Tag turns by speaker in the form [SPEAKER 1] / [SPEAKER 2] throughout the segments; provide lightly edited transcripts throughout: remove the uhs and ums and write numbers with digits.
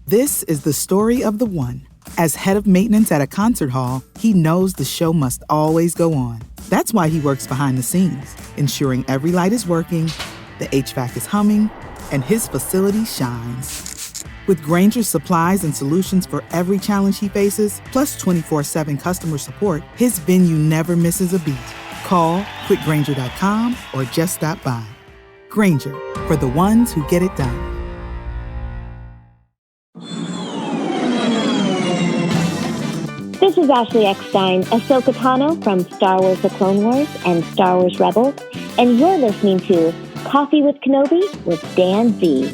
[SPEAKER 1] This is the story of the one. As head of maintenance at a concert hall, he knows the show must always go on. That's why he works behind the scenes, ensuring every light is working, the HVAC is humming, and his facility shines. With Grainger's supplies and solutions for every challenge he faces, plus 24/7 customer support, his venue never misses a beat. Call quickgrainger.com or just stop by. Grainger, for the ones who get it done.
[SPEAKER 2] This is Ashley Eckstein, Ahsoka Tano from Star Wars The Clone Wars and Star Wars Rebels, and you're listening to Coffee with Kenobi with Dan Z.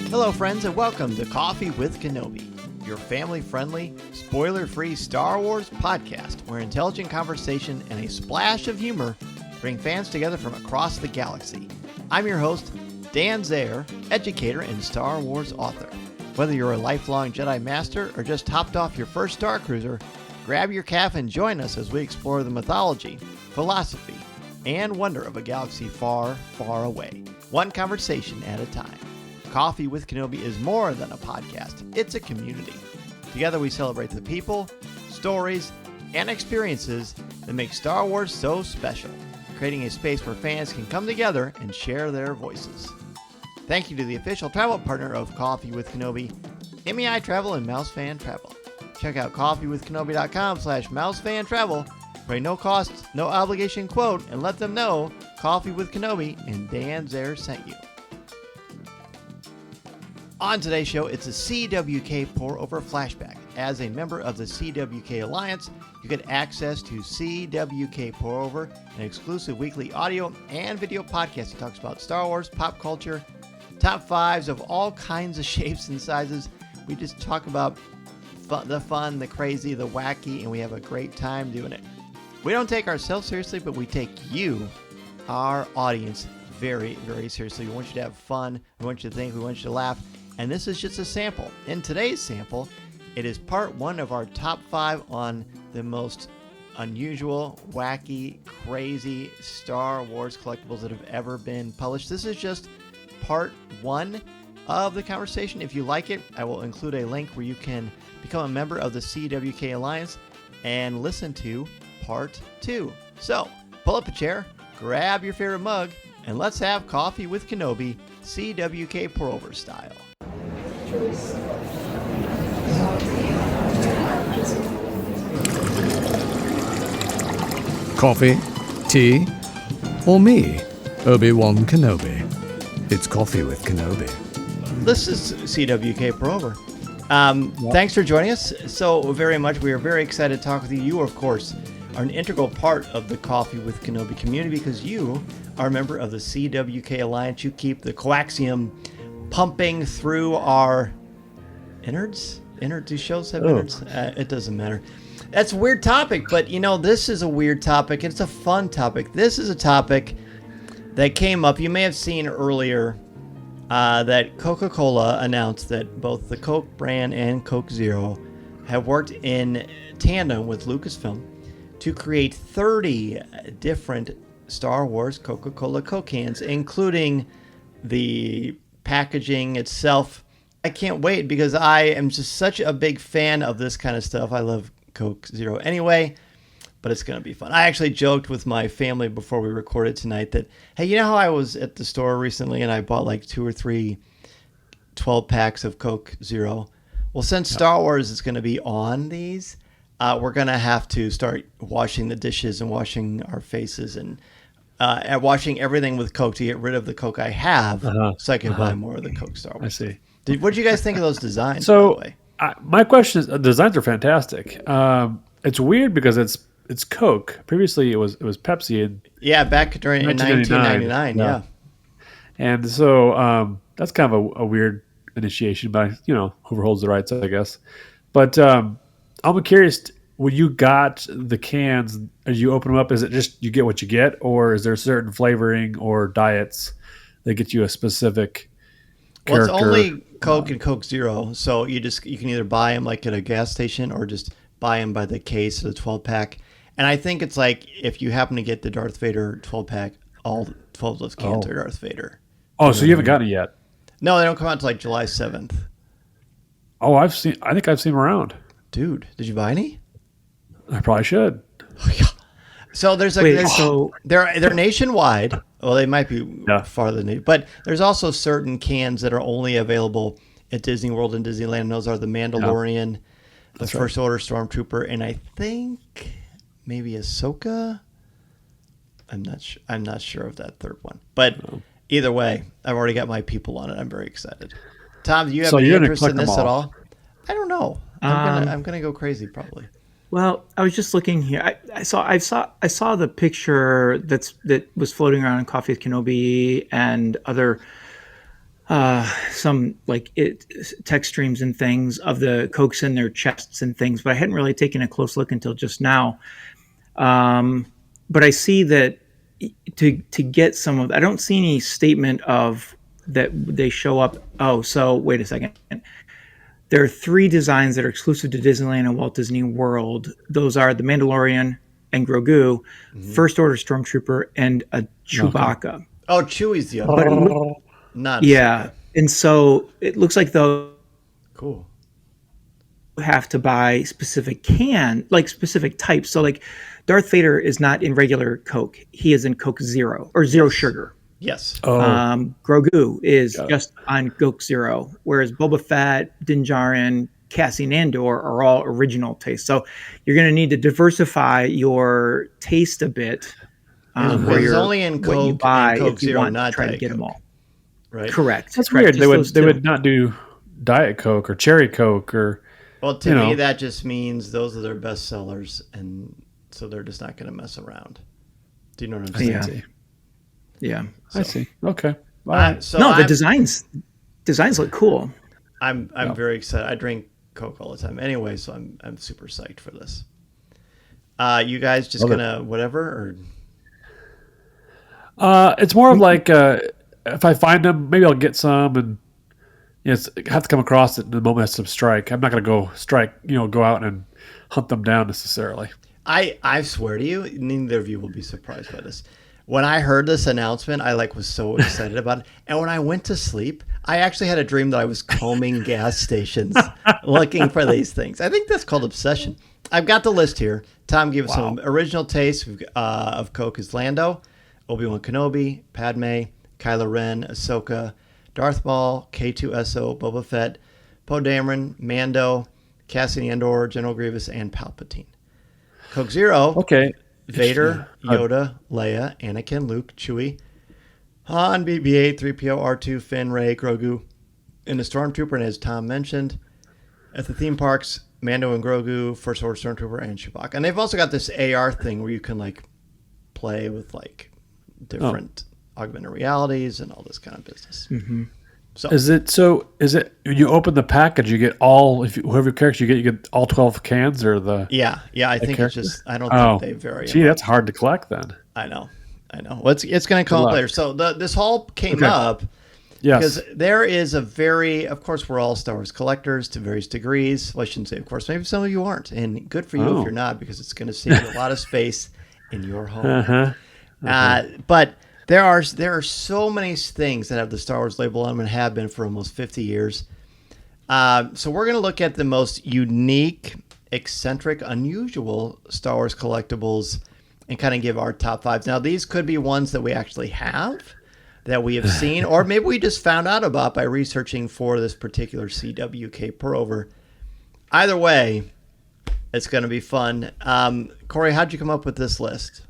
[SPEAKER 3] Hello, friends, and welcome to Coffee with Kenobi, your family-friendly, spoiler-free Star Wars podcast where intelligent conversation and a splash of humor bring fans together from across the galaxy. I'm your host, Dan Zayer, educator and Star Wars author. Whether you're a lifelong Jedi Master or just hopped off your first Star Cruiser, grab your calf and join us as we explore the mythology, philosophy, and wonder of a galaxy far, far away, one conversation at a time. Coffee with Kenobi is more than a podcast, it's a community. Together we celebrate the people, stories, and experiences that make Star Wars so special, creating a space where fans can come together and share their voices. Thank you to the official travel partner of Coffee with Kenobi, MEI Travel and Mousefan Travel. Check out coffeewithkenobi.com/mousefan-travel for a no-cost, no-obligation quote and let them know Coffee with Kenobi and Dan Zayer sent you. On today's show, it's a CWK Pour-Over flashback. As a member of the CWK Alliance, you get access to CWK Pour-Over, an exclusive weekly audio and video podcast that talks about Star Wars, pop culture, top fives of all kinds of shapes and sizes. We just talk about the fun, the crazy, the wacky, and we have a great time doing it. We don't take ourselves seriously, but we take you, our audience, very, very seriously. We want you to have fun. We want you to think. We want you to laugh. And this is just a sample. In today's sample, it is part one of our top 5 on the most unusual, wacky, crazy Star Wars collectibles that have ever been published. This is just part 1 of the conversation. If you like it, I will include a link where you can become a member of the CWK Alliance and listen to part 2. So, pull up a chair, grab your favorite mug, and let's have Coffee with Kenobi, CWK Pour-Over style.
[SPEAKER 4] Coffee, tea, or me, Obi-Wan Kenobi. It's Coffee with Kenobi.
[SPEAKER 3] This is CWK Pour-Over. Thanks for joining us so very much. We are very excited to talk with you. You, of course, are an integral part of the Coffee with Kenobi community because you are a member of the CWK Alliance. You keep the coaxium pumping through our innards. Do shows have innards? It doesn't matter. That's a weird topic, but this is a weird topic. It's a fun topic. This is a topic that came up. You may have seen earlier that Coca-Cola announced that both the Coke brand and Coke Zero have worked in tandem with Lucasfilm to create 30 different Star Wars Coca-Cola Coke cans, including the packaging itself. I can't wait because I am just such a big fan of this kind of stuff. I love Coke Zero anyway, but it's going to be fun. I actually joked with my family before we recorded tonight that, hey, you know how I was at the store recently and I bought like 2 or 3 12 packs of Coke Zero? Well, since Star Wars is going to be on these, we're going to have to start washing the dishes and washing our faces and washing everything with Coke to get rid of the Coke I have so I can buy more of the Coke Star Wars.
[SPEAKER 4] I see.
[SPEAKER 3] What did you guys think of those designs,
[SPEAKER 5] so,
[SPEAKER 3] by the way?
[SPEAKER 5] My question is, designs are fantastic. It's weird because it's Coke. Previously, it was Pepsi. And
[SPEAKER 3] yeah, back during 1999. Yeah.
[SPEAKER 5] And so that's kind of a weird initiation by whoever holds the rights, I guess. But I'm curious. When you got the cans, as you open them up, is it just you get what you get, or is there certain flavoring or diets that get you a specific character?
[SPEAKER 3] Well, it's only Coke and Coke Zero, so you can either buy them like at a gas station or just buy them by the case or the 12-pack. And I think it's like if you happen to get the Darth Vader 12-pack, all 12 of those cans are Darth Vader.
[SPEAKER 5] Oh, so you haven't gotten it yet?
[SPEAKER 3] No, they don't come out until like July 7th.
[SPEAKER 5] Oh, I think I've seen them around.
[SPEAKER 3] Dude, did you buy any?
[SPEAKER 5] I probably should.
[SPEAKER 3] So there's they're nationwide. Well, they might be farther than, but there's also certain cans that are only available at Disney World and Disneyland. And those are the Mandalorian, the First Order Stormtrooper, and I think maybe Ahsoka. I'm not sure of that third one, but either way, I've already got my people on it. I'm very excited. Tom, do you have any interest in this at all? I don't know. I'm gonna go crazy probably.
[SPEAKER 6] Well, I was just looking here. I saw the picture that was floating around in Coffee with Kenobi and other some text streams and things of the Cokes in their chests and things, but I hadn't really taken a close look until just now. But I see that to get some of, I don't see any statement of that they show up. Oh, so wait a second. There are 3 designs that are exclusive to Disneyland and Walt Disney World. Those are the Mandalorian and Grogu, First Order Stormtrooper, and a Chewbacca.
[SPEAKER 3] Okay. Oh, Chewie's the other one. Not
[SPEAKER 6] yeah. And so it looks like they'll have to buy specific specific types. So like Darth Vader is not in regular Coke. He is in Coke Zero or Zero Sugar.
[SPEAKER 3] Yes.
[SPEAKER 6] Grogu is just on Coke Zero, whereas Boba Fett, Din Djarin, Cassian Andor are all original taste. So you're going to need to diversify your taste a bit.
[SPEAKER 3] Where you're only in Coke,
[SPEAKER 6] what you buy
[SPEAKER 3] and Coke
[SPEAKER 6] if you
[SPEAKER 3] Zero,
[SPEAKER 6] want
[SPEAKER 3] not
[SPEAKER 6] to try to
[SPEAKER 3] Diet
[SPEAKER 6] get
[SPEAKER 3] Coke.
[SPEAKER 6] them all.
[SPEAKER 3] Right.
[SPEAKER 6] Correct.
[SPEAKER 5] That's
[SPEAKER 6] Correct.
[SPEAKER 5] weird. They would not do Diet Coke or Cherry Coke or.
[SPEAKER 3] Well, to me, that just means those are their best sellers, and so they're just not going to mess around. Do you know what I'm saying?
[SPEAKER 6] Yeah.
[SPEAKER 5] I see. Okay.
[SPEAKER 6] The designs look cool.
[SPEAKER 3] I'm very excited. I drink Coke all the time anyway, so I'm super psyched for this. You guys just gonna whatever or?
[SPEAKER 5] It's more of like if I find them, maybe I'll get some, and I have to come across it in the moment of some strike. I'm not gonna go go out and hunt them down necessarily.
[SPEAKER 3] I swear to you, neither of you will be surprised by this. When I heard this announcement, I was so excited about it. And when I went to sleep, I actually had a dream that I was combing gas stations looking for these things. I think that's called obsession. I've got the list here. Tom gave us some original tastes of Coke is Lando, Obi-Wan Kenobi, Padme, Kylo Ren, Ahsoka, Darth Maul, K2SO, Boba Fett, Poe Dameron, Mando, Cassian Andor, General Grievous, and Palpatine. Coke Zero.
[SPEAKER 5] Okay.
[SPEAKER 3] Vader, Yoda, Leia, Anakin, Luke, Chewie, Han, BB-8, 3PO, R2, Finn, Rey, Grogu, and the Stormtrooper. And as Tom mentioned, at the theme parks, Mando and Grogu, First Order Stormtrooper, and Chewbacca. And they've also got this AR thing where you can play with different augmented realities and all this kind of business.
[SPEAKER 6] Mm-hmm.
[SPEAKER 3] So
[SPEAKER 5] is it when you open the package, you get all whoever character you get all 12 cans or the
[SPEAKER 3] I think it's just I don't think they vary.
[SPEAKER 5] Gee, that's hard to collect then.
[SPEAKER 3] I know. Well, it's going to come up later. So this haul came up because there is of course we're all Star Wars collectors to various degrees. Well, I shouldn't say of course. Maybe some of you aren't, and good for you if you're not, because it's going to save you a lot of space in your home. But there are so many things that have the Star Wars label on them and have been for almost 50 years. So we're going to look at the most unique, eccentric, unusual Star Wars collectibles and kind of give our top 5. Now, these could be ones that we actually have, that we have seen, or maybe we just found out about by researching for this particular CWK Pour-Over. Either way, it's going to be fun. Cory, how'd you come up with this list?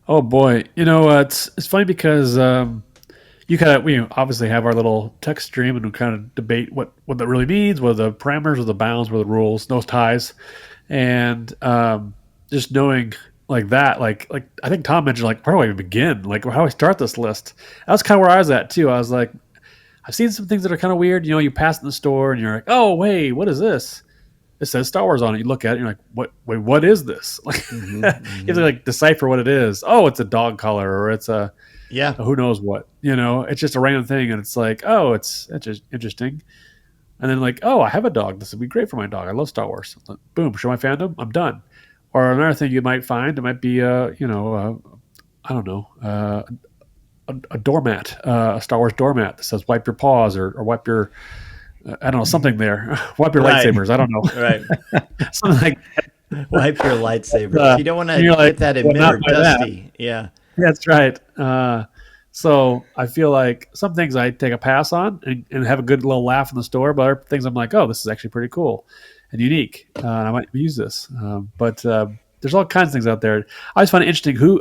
[SPEAKER 5] Oh boy, it's funny because we obviously have our little text stream and we kind of debate what that really means, what are the parameters, what are the bounds, what are the rules, no ties, and just knowing that, I think Tom mentioned where do I even begin? How do I start this list? That's kind of where I was at too. I was like, I've seen some things that are kind of weird. You pass in the store and you're like, oh wait, what is this? It says Star Wars on it. You look at it, and you're like, "What? Wait, what is this?" You have to decipher what it is. Oh, it's a dog collar, or it's a who knows what. It's just a random thing, and it's like, oh, it's just interesting. And then oh, I have a dog. This would be great for my dog. I love Star Wars. Boom, show my fandom. I'm done. Or another thing you might find, it might be I don't know, a doormat, a Star Wars doormat that says "wipe your paws" or "wipe your I don't know, something there. Wipe your
[SPEAKER 3] Right.
[SPEAKER 5] lightsabers. I don't know.
[SPEAKER 3] Right.
[SPEAKER 5] Something like
[SPEAKER 3] Wipe your lightsabers. You don't want to
[SPEAKER 5] you're like,
[SPEAKER 3] get that
[SPEAKER 5] well, not
[SPEAKER 3] emitter
[SPEAKER 5] by that.
[SPEAKER 3] dusty. Yeah.
[SPEAKER 5] That's right. So I feel like some things I take a pass on and have a good little laugh in the store, but other things I'm like, oh, this is actually pretty cool and unique. And I might use this. But there's all kinds of things out there. I always find it interesting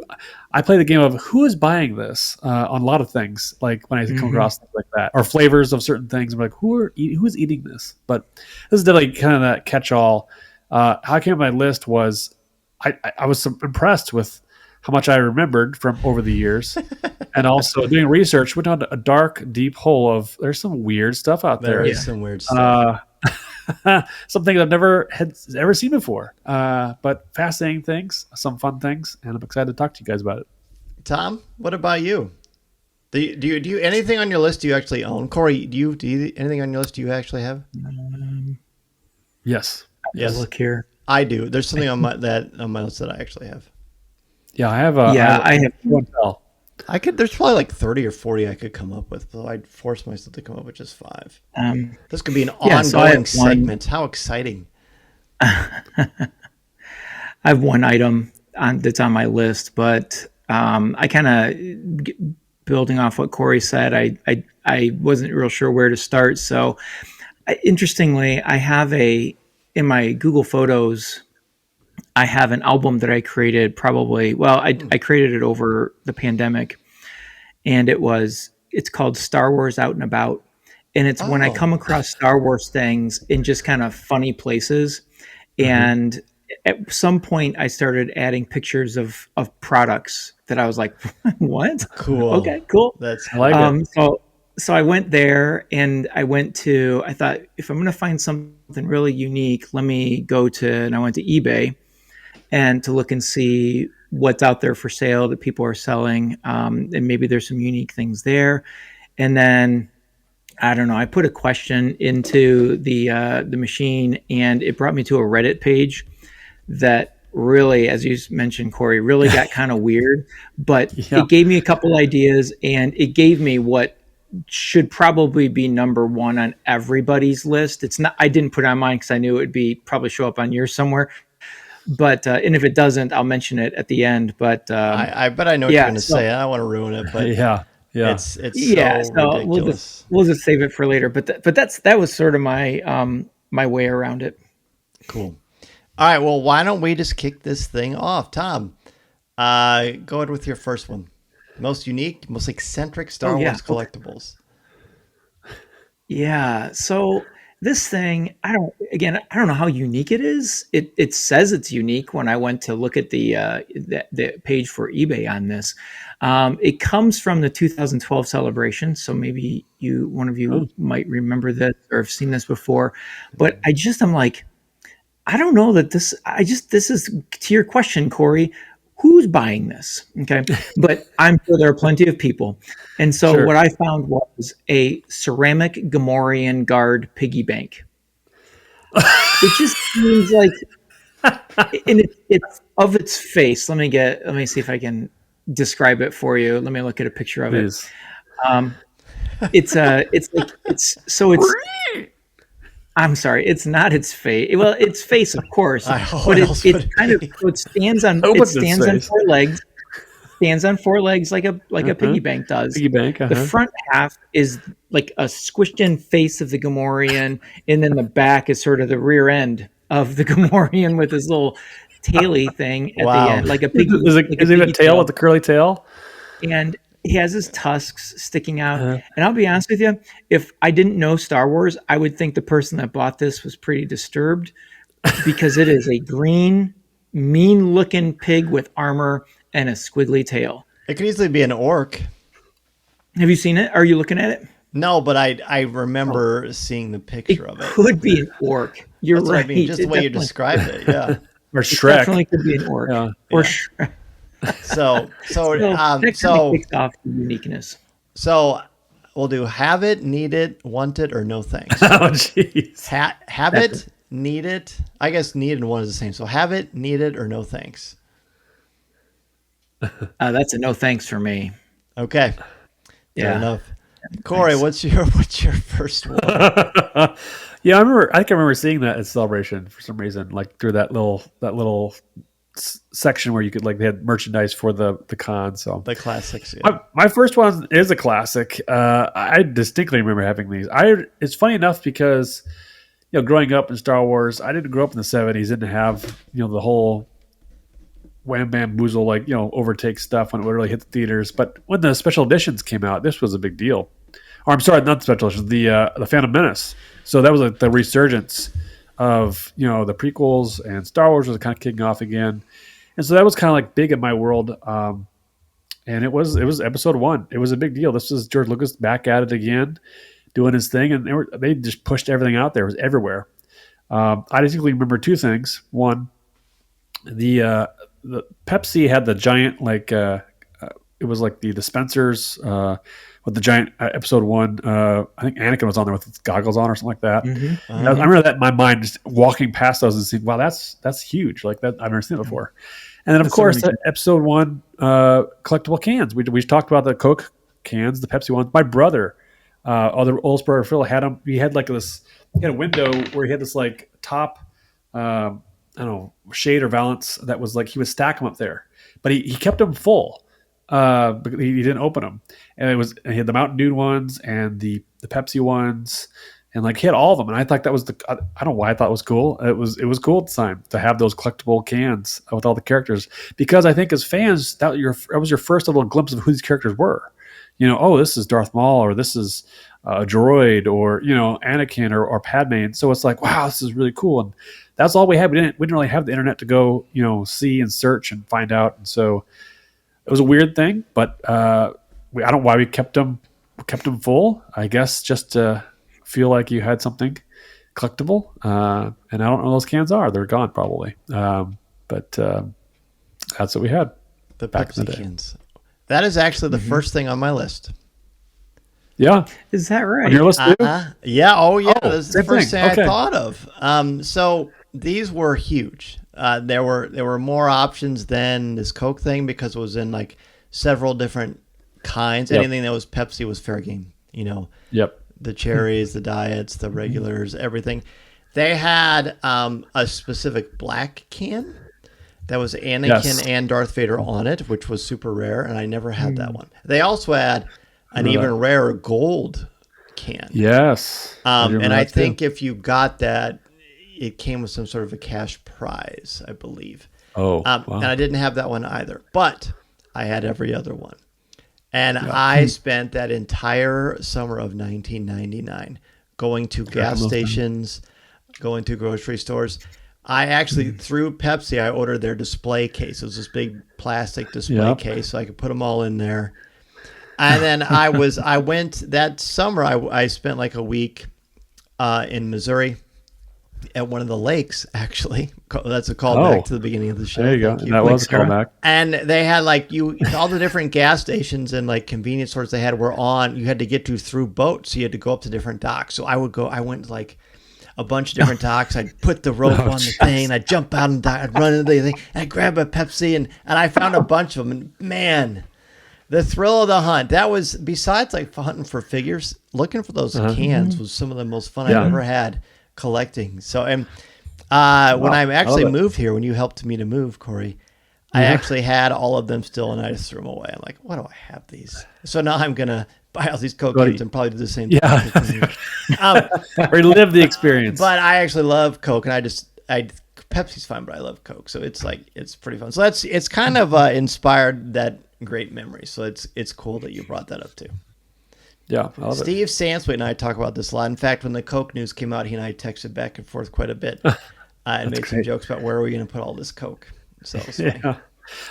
[SPEAKER 5] I play the game of who is buying this on a lot of things. Like when I come across things like that, or flavors of certain things, I'm like, who is eating this? But this is definitely kind of that catch-all. How I came up with my list was I was impressed with how much I remembered from over the years, and also doing research went down a dark, deep hole of there's some weird stuff out there.
[SPEAKER 3] There is some weird stuff.
[SPEAKER 5] Some things I've never seen before, but fascinating things, some fun things, and I'm excited to talk to you guys about it.
[SPEAKER 3] Tom, what about you? Do you anything on your list do you actually own? Corey, do you anything on your list do you actually have?
[SPEAKER 5] Yes.
[SPEAKER 3] Yes.
[SPEAKER 6] Look here.
[SPEAKER 3] I do. There's something on my list that I actually have.
[SPEAKER 5] Yeah, I have.
[SPEAKER 6] I have.
[SPEAKER 3] There's probably like 30 or 40 I could come up with, but I'd force myself to come up with just 5. This could be an ongoing segment. How exciting!
[SPEAKER 6] I have one item that's on my list, but I kind of building off what Corey said. I wasn't real sure where to start. So, interestingly, I have in my Google Photos, I have an album that I created I created it over the pandemic, and it's called Star Wars Out and About. And it's when I come across Star Wars things in just kind of funny places. And at some point I started adding pictures of products that I was like, what?
[SPEAKER 3] Cool.
[SPEAKER 6] Okay, cool.
[SPEAKER 3] I
[SPEAKER 5] like it.
[SPEAKER 6] So I went there and I thought, if I'm going to find something really unique, and I went to eBay and to look and see what's out there for sale that people are selling. And maybe there's some unique things there. And then, I don't know, I put a question into the machine and it brought me to a Reddit page that really, as you mentioned, Corey, really got kind of weird, but it gave me a couple ideas and it gave me what should probably be number one on everybody's list. It's not, I didn't put it on mine because I knew it would probably show up on yours somewhere. But and if it doesn't, I'll mention it at the end. But
[SPEAKER 3] I bet I know what you're going to say. I don't want to ruin it, but it's so ridiculous.
[SPEAKER 6] We'll just save it for later. But that was sort of my my way around it.
[SPEAKER 3] Cool. All right. Well, why don't we just kick this thing off, Tom? Go ahead with your first one. Most unique, most eccentric Star Wars collectibles.
[SPEAKER 6] Yeah. So this thing, I don't know how unique it is. It says it's unique when I went to look at the page for eBay on this. It comes from the 2012 celebration, so maybe one of you might remember this or have seen this before. But I'm like, I don't know that this. This is to your question, Corey. Who's buying this? Okay. But I'm sure there are plenty of people. And so what I found was a ceramic Gamorrean guard piggy bank. It just seems like, and it's of its face. Let me see if I can describe it for you. Let me look at a picture of it. I'm sorry, it's not its face. Well, its face, of course, but it stands on four legs. Stands on four legs like a piggy bank does.
[SPEAKER 5] Piggy bank.
[SPEAKER 6] The front half is like a squished-in face of the Gamorrean, and then the back is sort of the rear end of the Gamorrean with this little taily thing at the end, like a piggy.
[SPEAKER 5] Is it a tail with the curly tail?
[SPEAKER 6] And he has his tusks sticking out. And I'll be honest with you, if I didn't know Star Wars, I would think the person that bought this was pretty disturbed because it is a green, mean-looking pig with armor and a squiggly tail.
[SPEAKER 3] It could easily be an orc.
[SPEAKER 6] Have you seen it? Are you looking at it?
[SPEAKER 3] No, but I remember seeing the picture of it.
[SPEAKER 6] It could be an orc. You're
[SPEAKER 3] That's
[SPEAKER 6] right.
[SPEAKER 3] What I mean, just the way you described it, yeah.
[SPEAKER 5] Or Shrek. It
[SPEAKER 6] definitely could be an orc. Or Shrek.
[SPEAKER 3] So
[SPEAKER 6] takes off the uniqueness.
[SPEAKER 3] So we'll do have it, need it, want it, or no thanks.
[SPEAKER 5] Oh, jeez.
[SPEAKER 3] Have it, need it. I guess need and want is the same. So have it, need it, or no thanks.
[SPEAKER 6] That's a no thanks for me.
[SPEAKER 3] Okay. Fair
[SPEAKER 6] Yeah.
[SPEAKER 3] enough. Cory,
[SPEAKER 6] Thanks.
[SPEAKER 3] what's your first one?
[SPEAKER 5] Yeah, I think I remember seeing that at Celebration for some reason, like through that little section where you could, like, they had merchandise for the con. So
[SPEAKER 3] The classics. Yeah.
[SPEAKER 5] my first one is a classic. I distinctly remember having these. It's funny enough because, growing up in Star Wars, I didn't grow up in the '70s. Didn't have the whole wham bam boozle, like, overtake stuff when it would really hit the theaters. But when the special editions came out, this was a big deal. Or I'm sorry, not the special editions, the Phantom Menace. So that was like the resurgence of the prequels, and Star Wars was kind of kicking off again, and so that was kind of like big in my world. And it was episode 1. It was a big deal. This was George Lucas back at it again, doing his thing, and they just pushed everything out there. It was everywhere. I distinctly remember 2 things. One, the Pepsi had the giant, like, it was like the dispensers with the giant episode 1. I think Anakin was on there with his goggles on or something like that.
[SPEAKER 6] Mm-hmm.
[SPEAKER 5] I remember that in my mind, just walking past those and seeing, wow, that's huge. Like that, I've never seen it before. And then, of course, the episode 1 collectible cans. We talked about the Coke cans, the Pepsi ones. My brother, the oldest brother Phil, had them. He had he had a window where he had this like top, I don't know, shade or valance that was like, he would stack them up there, but he kept them full. But he didn't open them, and he had the Mountain Dew ones and the Pepsi ones, and like he had all of them. And I thought that was I don't know why I thought it was cool. It was cool at the time to have those collectible cans with all the characters, because I think as fans that was your first little glimpse of who these characters were. Oh, this is Darth Maul, or this is a droid, or Anakin or Padme. And so it's like, wow, this is really cool. And that's all we had. We didn't really have the internet to go see and search and find out. And so it was a weird thing, but I don't know why we kept them full. I guess just to feel like you had something collectible. And I don't know what those cans are. They're gone probably. But that's what we had.
[SPEAKER 3] The
[SPEAKER 5] back in the
[SPEAKER 3] Pepsi
[SPEAKER 5] day.
[SPEAKER 3] cans. That is actually the first thing on my list.
[SPEAKER 5] Yeah.
[SPEAKER 6] Is that right?
[SPEAKER 5] On your list too?
[SPEAKER 3] Yeah. Oh, yeah.
[SPEAKER 5] Oh,
[SPEAKER 3] This is the
[SPEAKER 5] same
[SPEAKER 3] first
[SPEAKER 5] thing.
[SPEAKER 3] thing
[SPEAKER 5] Okay.
[SPEAKER 3] I thought of. So these were huge. There were more options than this Coke thing because it was in like several different kinds.
[SPEAKER 5] Yep.
[SPEAKER 3] Anything that was Pepsi was fair game.
[SPEAKER 5] Yep.
[SPEAKER 3] The cherries, the diets, the regulars, everything. They had a specific black can that was Anakin and Darth Vader on it, which was super rare, and I never had that one. They also had an even rarer gold can.
[SPEAKER 5] Yes.
[SPEAKER 3] And I think if you got that, it came with some sort of a cash prize, I believe.
[SPEAKER 5] Oh,
[SPEAKER 3] wow. And I didn't have that one either, but I had every other one. And I spent that entire summer of 1999 going to gas stations, going to grocery stores. I actually, through Pepsi, I ordered their display case. It was this big plastic display case, so I could put them all in there. And then I went that summer, I spent like a week in Missouri at one of the lakes, actually. That's a callback to the beginning of the show.
[SPEAKER 5] There you go.
[SPEAKER 3] Thank you.
[SPEAKER 5] That was a callback.
[SPEAKER 3] And they had like all the different gas stations and like convenience stores they had you had to get to through boats. So you had to go up to different docks. So I went like a bunch of different docks. I'd put the rope on the thing. I'd jump out and I'd run into the thing. And I'd grab a Pepsi and I found a bunch of them. And man, the thrill of the hunt. That was, besides like hunting for figures, looking for those cans was some of the most fun I've ever had collecting. So, and when I actually moved here, when you helped me to move, Cory, I actually had all of them still, and I just threw them away. I'm like, why do I have these? So now I'm going to buy all these Coke cans and probably do the same thing.
[SPEAKER 5] Relive the experience.
[SPEAKER 3] But I actually love Coke, and Pepsi's fine, but I love Coke. So it's pretty fun. So it's kind of inspired that great memory. So it's cool that you brought that up too.
[SPEAKER 5] Yeah, I love
[SPEAKER 3] Steve Sansweet and I talk about this a lot. In fact, when the Coke news came out, he and I texted back and forth quite a bit and made some jokes about where are we going to put all this Coke. So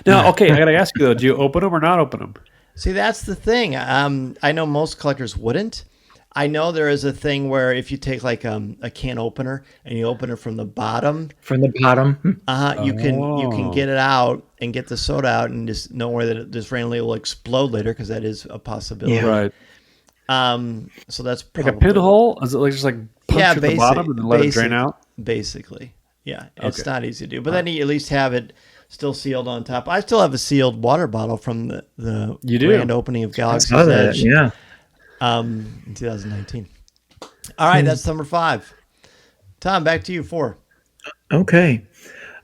[SPEAKER 5] Now, okay, I got to ask you though, do you open them or not open them?
[SPEAKER 3] See, that's the thing. I know most collectors wouldn't. I know there is a thing where if you take like a can opener and you open it from the bottom, you can get it out and get the soda out and just know where that it just randomly will explode later, because that is a possibility.
[SPEAKER 5] Yeah. Right.
[SPEAKER 3] So that's
[SPEAKER 5] like a pinhole. Is it like just like punch at the bottom and then let it drain out?
[SPEAKER 3] Basically, yeah. It's not easy to do, but then you at least have it still sealed on top. I still have a sealed water bottle from the grand opening of Galaxy's Edge.
[SPEAKER 6] Yeah.
[SPEAKER 3] in 2019. All right, that's number 5. Tom, back to you. 4.
[SPEAKER 6] Okay.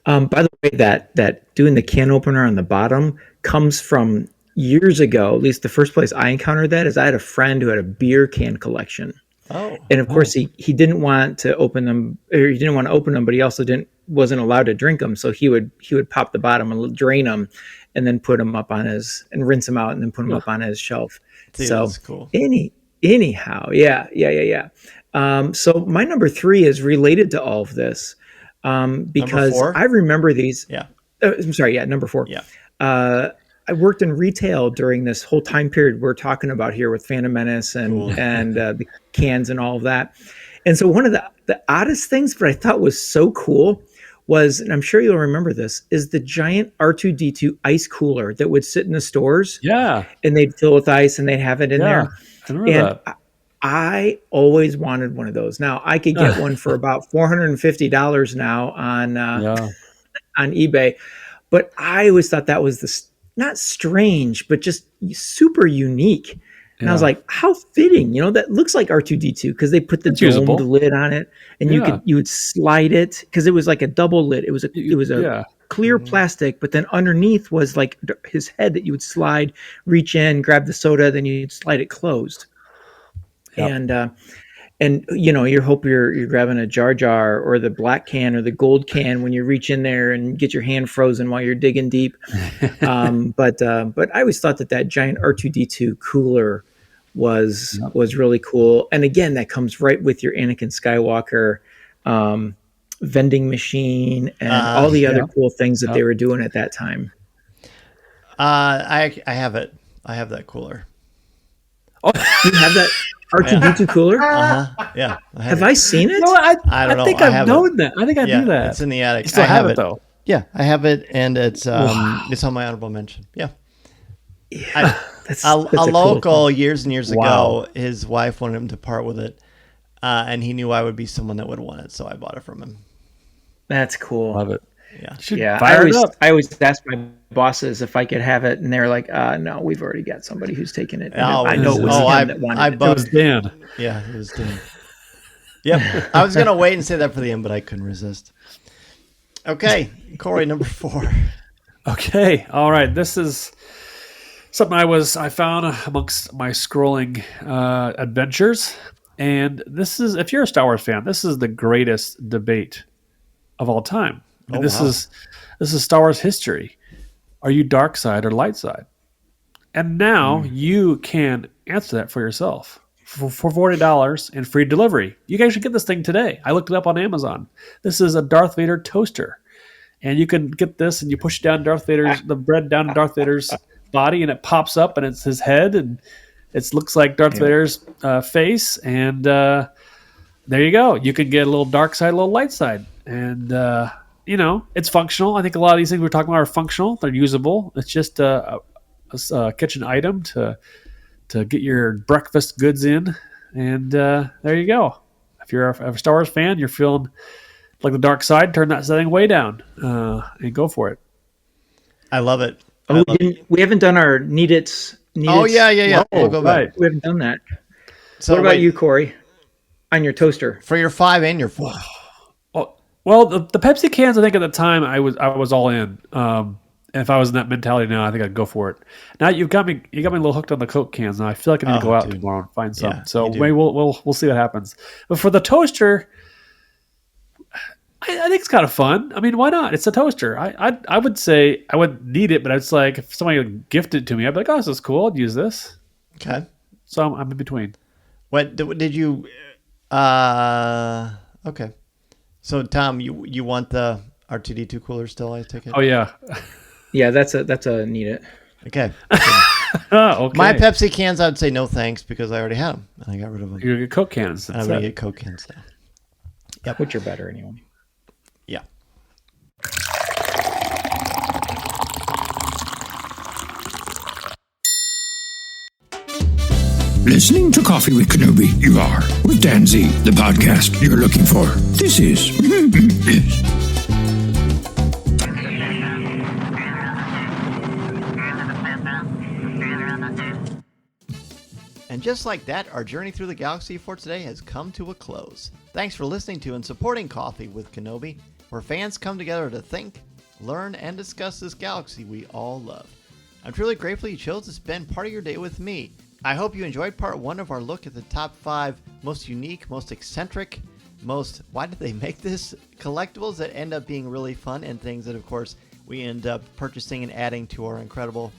[SPEAKER 6] By the way, that doing the can opener on the bottom comes from years ago. At least the first place I encountered that is I had a friend who had a beer can collection.
[SPEAKER 3] Oh,
[SPEAKER 6] And of course he didn't want to open them, or he didn't want to open them, but he also wasn't allowed to drink them. So he would pop the bottom and drain them, and then put them up on and rinse them out, and then put them up on his shelf.
[SPEAKER 3] dude,
[SPEAKER 6] So
[SPEAKER 3] that's cool.
[SPEAKER 6] anyhow, yeah. So my number 3 is related to all of this, because
[SPEAKER 3] Number 4?
[SPEAKER 6] I remember these.
[SPEAKER 3] Yeah.
[SPEAKER 6] I'm sorry. Yeah, number 4.
[SPEAKER 3] Yeah.
[SPEAKER 6] I worked in retail during this whole time period we're talking about here with Phantom Menace and the cans and all of that. And so one of the oddest things, but I thought was so cool, was, and I'm sure you'll remember this, is the giant R2-D2 ice cooler that would sit in the stores.
[SPEAKER 5] Yeah.
[SPEAKER 6] And they'd fill with ice and they'd have it in there.
[SPEAKER 5] I remember that.
[SPEAKER 6] I always wanted one of those. Now I could get one for about $450 now on eBay, but I always thought that was not strange, but just super unique. And I was like, how fitting, that looks like R2-D2 because they put the domed lid on it, and you would slide it because it was like a double lid. It was a clear plastic, but then underneath was like his head that you would slide, reach in, grab the soda, then you'd slide it closed. Yep. And you hope you're grabbing a Jar Jar or the black can or the gold can when you reach in there and get your hand frozen while you're digging deep. But I always thought that giant R2-D2 cooler was really cool. And again, that comes right with your Anakin Skywalker vending machine and all the other cool things that they were doing at that time.
[SPEAKER 3] I have it. I have that cooler.
[SPEAKER 6] Oh, you have that R2-D2 cooler?
[SPEAKER 3] Yeah.
[SPEAKER 6] Have I seen it?
[SPEAKER 5] No,
[SPEAKER 3] I don't know.
[SPEAKER 5] I think I've known that. I think I knew that.
[SPEAKER 3] It's in the attic.
[SPEAKER 5] You still
[SPEAKER 3] I
[SPEAKER 5] have it though.
[SPEAKER 3] Yeah, I have it, and it's on my honorable mention. Yeah.
[SPEAKER 6] That's
[SPEAKER 3] a local
[SPEAKER 6] cool
[SPEAKER 3] years and years ago, his wife wanted him to part with it, and he knew I would be someone that would want it, so I bought it from him.
[SPEAKER 6] That's cool.
[SPEAKER 5] Love it.
[SPEAKER 3] Yeah.
[SPEAKER 6] I always asked my bosses if I could have it, and they're like, "No, we've already got somebody who's taken it." I know it was him that wanted it.
[SPEAKER 5] It was Dan.
[SPEAKER 3] Yeah, it was Dan. Yep. I was gonna wait and say that for the end, but I couldn't resist. Okay, Cory, number 4.
[SPEAKER 5] Okay, all right. This is something I found amongst my scrolling adventures, and this is, if you're a Star Wars fan, this is the greatest debate of all time. This is Star Wars history. Are you dark side or light side? And now you can answer that for yourself for $40 and free delivery. You guys should get this thing today. I looked it up on Amazon. This is a Darth Vader toaster, and you can get this and you push down the bread down Darth Vader's body, and it pops up, and it's his head, and it looks like Darth Vader's face, and there you go. You can get a little dark side, a little light side, and it's functional. I think a lot of these things we're talking about are functional. They're usable. It's just a kitchen item to get your breakfast goods in, and there you go. If you're a Star Wars fan, you're feeling like the dark side, turn that setting way down and go for it.
[SPEAKER 3] I love it.
[SPEAKER 6] We haven't done our need it.
[SPEAKER 3] Oh yeah. We'll go back.
[SPEAKER 6] We haven't done that.
[SPEAKER 3] So
[SPEAKER 6] what about you, Cory, on your toaster?
[SPEAKER 3] For your 5 and your 4.
[SPEAKER 5] Well, the Pepsi cans, I think at the time I was all in. And if I was in that mentality now, I think I'd go for it. Now you got me a little hooked on the Coke cans. Now I feel like I need to go out tomorrow and find some. So maybe we'll see what happens. But for the toaster, I think it's kind of fun. I mean, why not? It's a toaster. I would say I wouldn't need it, but it's like if somebody would gift it to me, I'd be like, oh, this is cool. I'd use this.
[SPEAKER 3] Okay.
[SPEAKER 5] So I'm in between.
[SPEAKER 3] What did you? Okay. So Tom, you want the R2-D2 cooler still? I take it.
[SPEAKER 5] Oh yeah.
[SPEAKER 6] Yeah, that's a need it.
[SPEAKER 3] Okay.
[SPEAKER 5] Okay.
[SPEAKER 3] My Pepsi cans, I would say no thanks because I already had them and I got rid of them.
[SPEAKER 5] You're gonna get Coke cans.
[SPEAKER 3] I'm gonna get Coke cans now.
[SPEAKER 6] Yep. Which are better anyway.
[SPEAKER 3] Yeah.
[SPEAKER 7] Listening to Coffee with Kenobi, you are, with Dan Z, the podcast you're looking for. This is... yes.
[SPEAKER 3] And just like that, our journey through the galaxy for today has come to a close. Thanks for listening to and supporting Coffee with Kenobi, where fans come together to think, learn, and discuss this galaxy we all love. I'm truly grateful you chose to spend part of your day with me. I hope you enjoyed part 1 of our look at the top 5 most unique, most eccentric, why did they make this, collectibles that end up being really fun, and things that, of course, we end up purchasing and adding to our incredible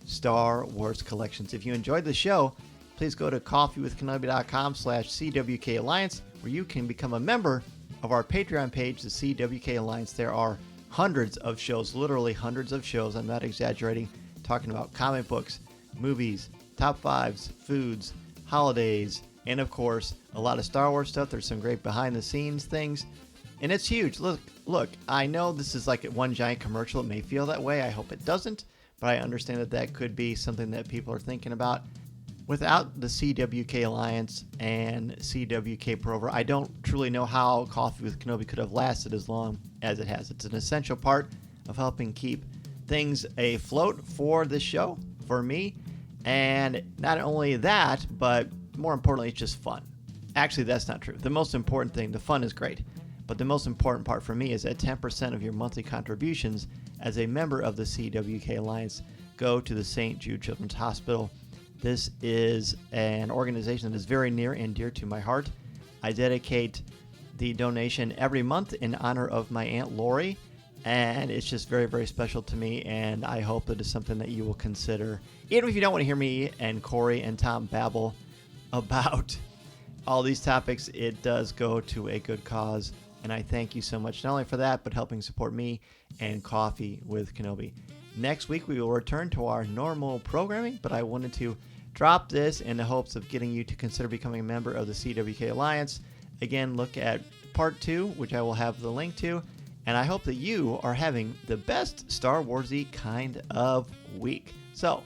[SPEAKER 3] Star Wars collections. If you enjoyed the show, please go to coffeewithkenobi.com/CWK Alliance, where you can become a member of our Patreon page, the CWK Alliance. There are hundreds of shows, literally hundreds of shows, I'm not exaggerating, talking about comic books, movies, top 5s, foods, holidays, and of course, a lot of Star Wars stuff. There's some great behind-the-scenes things, and it's huge. Look, I know this is like one giant commercial. It may feel that way. I hope it doesn't, but I understand that could be something that people are thinking about. Without the CWK Alliance and CWK Pour-Over, I don't truly know how Coffee with Kenobi could have lasted as long as it has. It's an essential part of helping keep things afloat for this show, for me, and not only that, but more importantly, it's just fun. Actually, that's not true. The most important thing, the fun is great, but the most important part for me is that 10% of your monthly contributions as a member of the CWK Alliance go to the St. Jude Children's Hospital. This is an organization that is very near and dear to my heart. I dedicate the donation every month in honor of my Aunt Lori, and it's just very, very special to me, and I hope that it's something that you will consider. Even if you don't want to hear me and Cory and Tom babble about all these topics, it does go to a good cause, and I thank you so much, not only for that, but helping support me and Coffee with Kenobi. Next week, we will return to our normal programming, but I wanted to drop this in the hopes of getting you to consider becoming a member of the CWK Alliance. Again, look at part 2, which I will have the link to, and I hope that you are having the best Star Wars-y kind of week. So,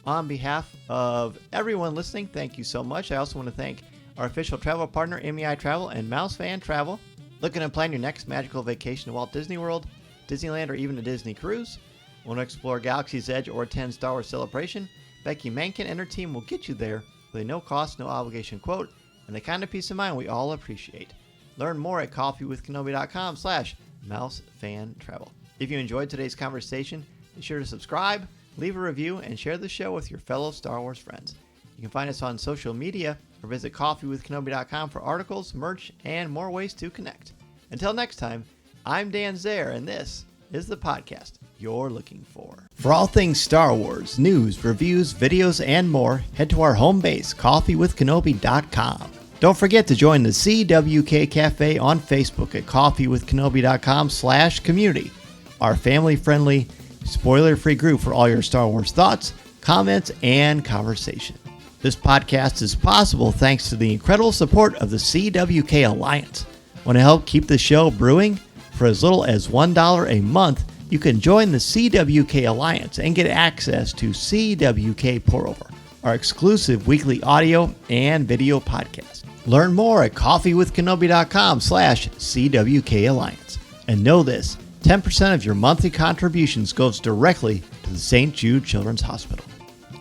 [SPEAKER 3] on behalf of everyone listening, thank you so much. I also want to thank our official travel partner, MEI Travel and Mouse Fan Travel. Looking to plan your next magical vacation to Walt Disney World, Disneyland, or even a Disney cruise? Want to explore Galaxy's Edge or attend Star Wars Celebration? Becky Mankin and her team will get you there with a no-cost, no-obligation quote and the kind of peace of mind we all appreciate. Learn more at coffeewithkenobi.com/mousefantravel. If you enjoyed today's conversation, be sure to subscribe, leave a review, and share the show with your fellow Star Wars friends. You can find us on social media or visit coffeewithkenobi.com for articles, merch, and more ways to connect. Until next time, I'm Dan Zaire, and this is the podcast you're looking for. For all things Star Wars, news, reviews, videos, and more, head to our home base, coffeewithkenobi.com. Don't forget to join the CWK Cafe on Facebook at coffeewithkenobi.com/community, our family-friendly, spoiler-free group for all your Star Wars thoughts, comments, and conversation. This podcast is possible thanks to the incredible support of the CWK Alliance. Want to help keep the show brewing? For as little as $1 a month, you can join the CWK Alliance and get access to CWK Pour-Over, our exclusive weekly audio and video podcast. Learn more at coffeewithkenobi.com/CWK Alliance. And know this, 10% of your monthly contributions goes directly to the St. Jude Children's Hospital.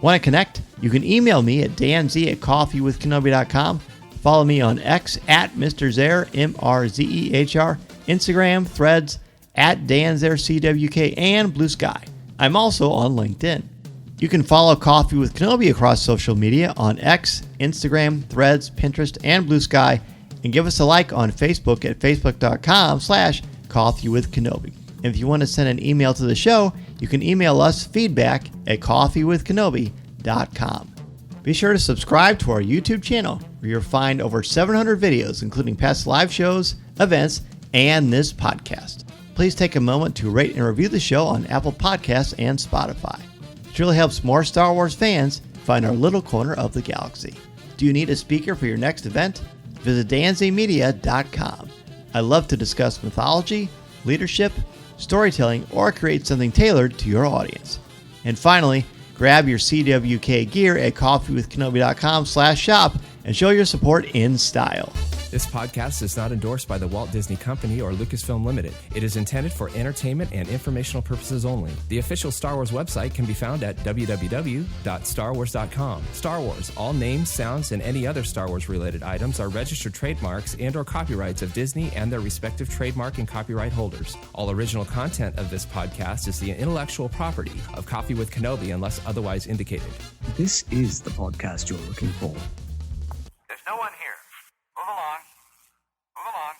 [SPEAKER 3] Want to connect? You can email me at danz@coffeewithkenobi.com. Follow me on X at Mr. Zaire, MRZEHR, Instagram, Threads, at DanZareCWK, and Blue Sky. I'm also on LinkedIn. You can follow Coffee with Kenobi across social media on X, Instagram, Threads, Pinterest, and Blue Sky, and give us a like on Facebook at facebook.com/coffeewithkenobi. If you want to send an email to the show, you can email us feedback at coffeewithkenobi.com. Be sure to subscribe to our YouTube channel, where you'll find over 700 videos, including past live shows, events, and this podcast. Please take a moment to rate and review the show on Apple Podcasts and Spotify. It really helps more Star Wars fans find our little corner of the galaxy. Do you need a speaker for your next event? Visit danzmedia.com. I love to discuss mythology, leadership, storytelling, or create something tailored to your audience. And finally, grab your CWK gear at coffeewithkenobi.com/shop and show your support in style.
[SPEAKER 8] This podcast is not endorsed by the Walt Disney Company or Lucasfilm Limited. It is intended for entertainment and informational purposes only. The official Star Wars website can be found at www.starwars.com. Star Wars, all names, sounds, and any other Star Wars related items are registered trademarks and or copyrights of Disney and their respective trademark and copyright holders. All original content of this podcast is the intellectual property of Coffee with Kenobi unless otherwise indicated.
[SPEAKER 9] This is the podcast you're looking for.
[SPEAKER 10] There's no one here. Move along. Move along.